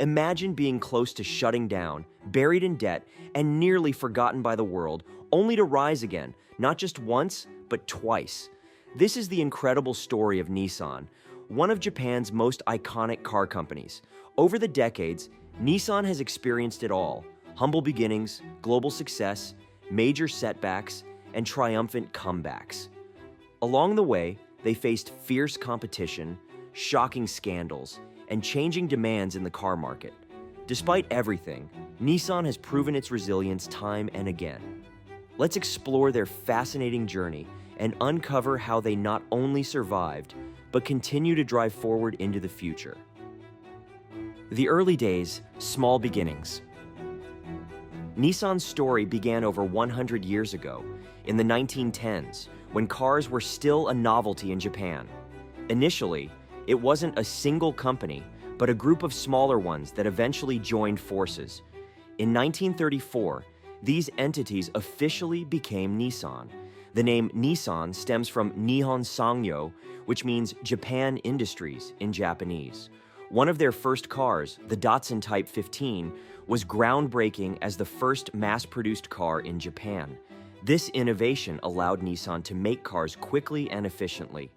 Imagine being close to shutting down, buried in debt, and nearly forgotten by the world, only to rise again, not just once, but twice. This is the incredible story of Nissan, one of Japan's most iconic car companies. Over the decades, Nissan has experienced it all: humble beginnings, global success, major setbacks, and triumphant comebacks. Along the way, they faced fierce competition, shocking scandals, and changing demands in the car market. Despite everything, Nissan has proven its resilience time and again. Let's explore their fascinating journey and uncover how they not only survived, but continue to drive forward into the future. The early days, small beginnings. Nissan's story began over 100 years ago, in the 1910s, when cars were still a novelty in Japan. Initially, it wasn't a single company, but a group of smaller ones that eventually joined forces. In 1934, these entities officially became Nissan. The name Nissan stems from Nihon Sangyo, which means Japan Industries in Japanese. One of their first cars, the Datsun Type 15, was groundbreaking as the first mass-produced car in Japan. This innovation allowed Nissan to make cars quickly and efficiently.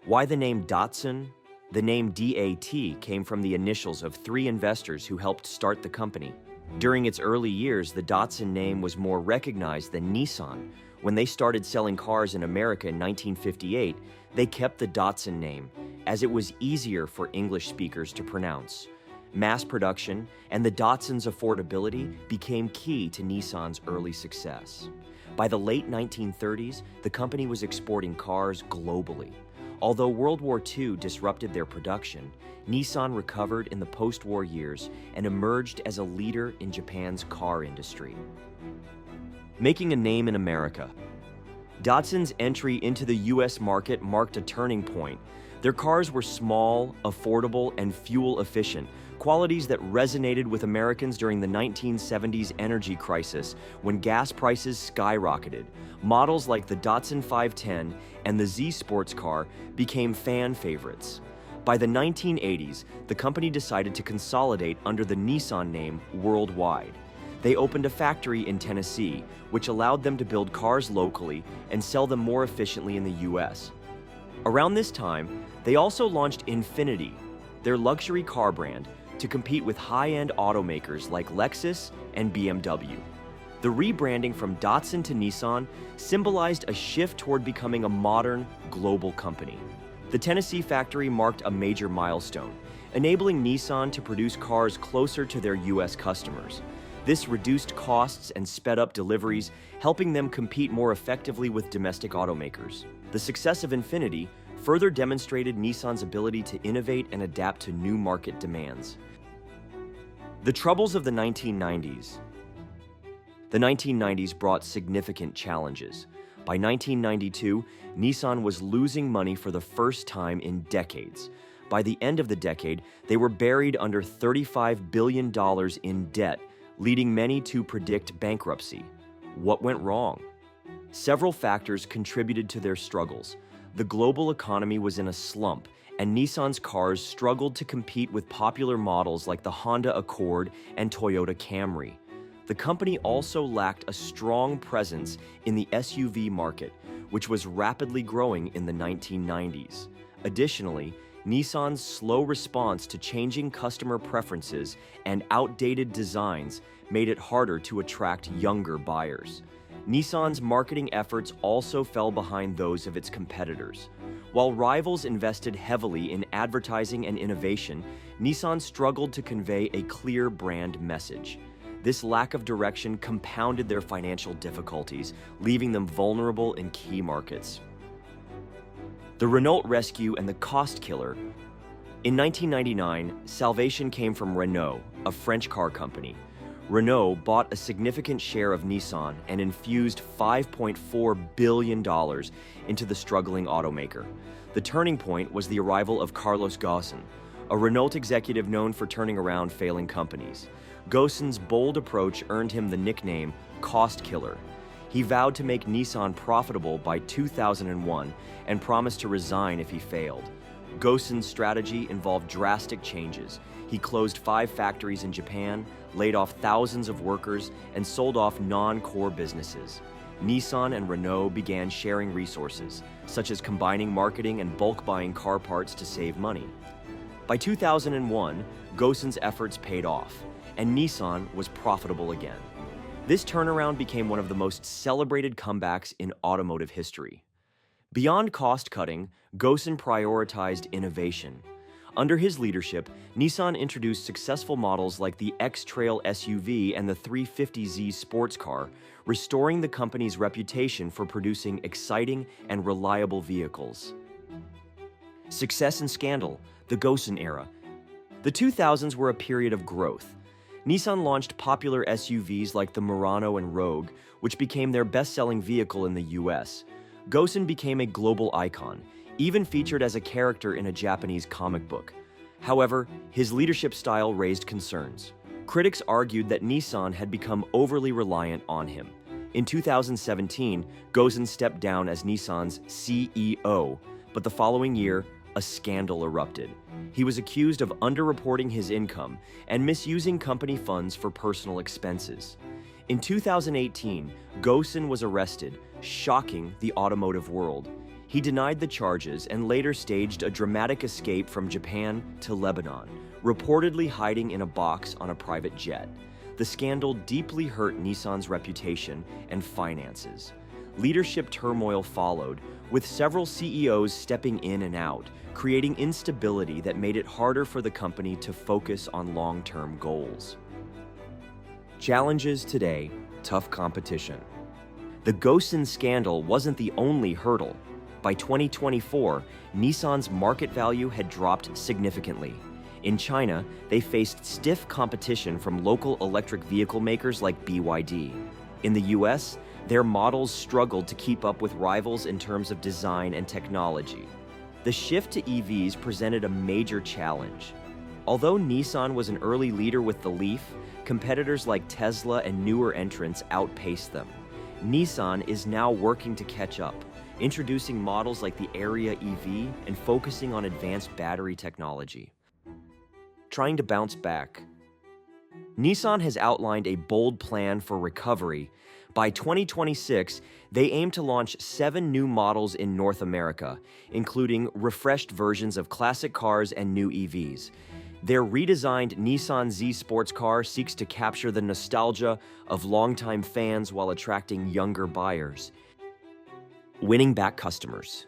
Why the name Datsun? The name DAT came from the initials of three investors who helped start the company. During its early years, the Datsun name was more recognized than Nissan. When they started selling cars in America in 1958, they kept the Datsun name, as it was easier for English speakers to pronounce. Mass production and the Datsun's affordability became key to Nissan's early success. By the late 1930s, the company was exporting cars globally. Although World War II disrupted their production, Nissan recovered in the post-war years and emerged as a leader in Japan's car industry. Making a name in America. Datsun's entry into the US market marked a turning point. Their cars were small, affordable, and fuel-efficient, qualities that resonated with Americans during the 1970s energy crisis when gas prices skyrocketed. Models like the Datsun 510 and the Z sports car became fan favorites. By the 1980s, the company decided to consolidate under the Nissan name worldwide. They opened a factory in Tennessee, which allowed them to build cars locally and sell them more efficiently in the US. Around this time, they also launched Infiniti, their luxury car brand, to compete with high-end automakers like Lexus and BMW. The rebranding from Datsun to Nissan symbolized a shift toward becoming a modern, global company. The Tennessee factory marked a major milestone, enabling Nissan to produce cars closer to their US customers. This reduced costs and sped up deliveries, helping them compete more effectively with domestic automakers. The success of Infiniti further demonstrated Nissan's ability to innovate and adapt to new market demands. The troubles of the 1990s. The 1990s brought significant challenges. By 1992, Nissan was losing money for the first time in decades. By the end of the decade, they were buried under $35 billion in debt, leading many to predict bankruptcy. What went wrong? Several factors contributed to their struggles. The global economy was in a slump, and Nissan's cars struggled to compete with popular models like the Honda Accord and Toyota Camry. The company also lacked a strong presence in the SUV market, which was rapidly growing in the 1990s. Additionally, Nissan's slow response to changing customer preferences and outdated designs made it harder to attract younger buyers. Nissan's marketing efforts also fell behind those of its competitors. While rivals invested heavily in advertising and innovation, Nissan struggled to convey a clear brand message. This lack of direction compounded their financial difficulties, leaving them vulnerable in key markets. The Renault rescue and the cost killer. In 1999, salvation came from Renault, a French car company. Renault bought a significant share of Nissan and infused $5.4 billion into the struggling automaker. The turning point was the arrival of Carlos Ghosn, a Renault executive known for turning around failing companies. Ghosn's bold approach earned him the nickname Cost Killer. He vowed to make Nissan profitable by 2001 and promised to resign if he failed. Ghosn's strategy involved drastic changes. He closed 5 factories in Japan, laid off thousands of workers, and sold off non-core businesses. Nissan and Renault began sharing resources, such as combining marketing and bulk buying car parts to save money. By 2001, Ghosn's efforts paid off, and Nissan was profitable again. This turnaround became one of the most celebrated comebacks in automotive history. Beyond cost-cutting, Ghosn prioritized innovation. Under his leadership, Nissan introduced successful models like the X-Trail SUV and the 350Z sports car, restoring the company's reputation for producing exciting and reliable vehicles. Success and scandal, the Ghosn era. The 2000s were a period of growth. Nissan launched popular SUVs like the Murano and Rogue, which became their best-selling vehicle in the US. Ghosn became a global icon, even featured as a character in a Japanese comic book. However, his leadership style raised concerns. Critics argued that Nissan had become overly reliant on him. In 2017, Ghosn stepped down as Nissan's CEO, but the following year, a scandal erupted. He was accused of underreporting his income and misusing company funds for personal expenses. In 2018, Ghosn was arrested, shocking the automotive world. He denied the charges and later staged a dramatic escape from Japan to Lebanon, reportedly hiding in a box on a private jet. The scandal deeply hurt Nissan's reputation and finances. Leadership turmoil followed, with several CEOs stepping in and out, creating instability that made it harder for the company to focus on long-term goals. Challenges today, tough competition. The Ghosn scandal wasn't the only hurdle. By 2024, Nissan's market value had dropped significantly. In China, they faced stiff competition from local electric vehicle makers like BYD. In the US, their models struggled to keep up with rivals in terms of design and technology. The shift to EVs presented a major challenge. Although Nissan was an early leader with the Leaf, competitors like Tesla and newer entrants outpaced them. Nissan is now working to catch up, introducing models like the Area EV and focusing on advanced battery technology. Trying to bounce back. Nissan has outlined a bold plan for recovery. By 2026, they aim to launch 7 new models in North America, including refreshed versions of classic cars and new EVs. Their redesigned Nissan Z sports car seeks to capture the nostalgia of longtime fans while attracting younger buyers. Winning back customers.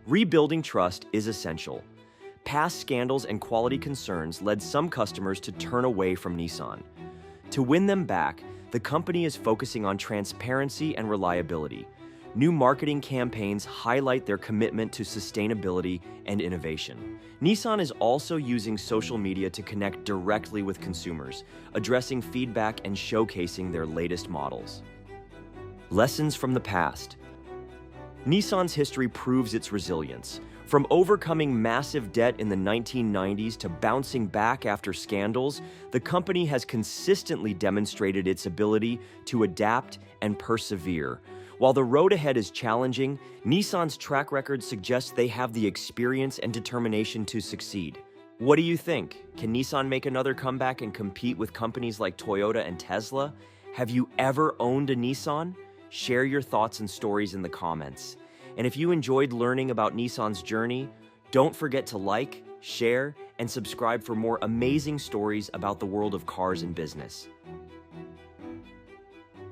Rebuilding trust is essential. Past scandals and quality concerns led some customers to turn away from Nissan. To win them back, the company is focusing on transparency and reliability. New marketing campaigns highlight their commitment to sustainability and innovation. Nissan is also using social media to connect directly with consumers, addressing feedback and showcasing their latest models. Lessons from the past. Nissan's history proves its resilience. From overcoming massive debt in the 1990s to bouncing back after scandals, the company has consistently demonstrated its ability to adapt and persevere. While the road ahead is challenging, Nissan's track record suggests they have the experience and determination to succeed. What do you think? Can Nissan make another comeback and compete with companies like Toyota and Tesla? Have you ever owned a Nissan? Share your thoughts and stories in the comments. And if you enjoyed learning about Nissan's journey, don't forget to like, share, and subscribe for more amazing stories about the world of cars and business.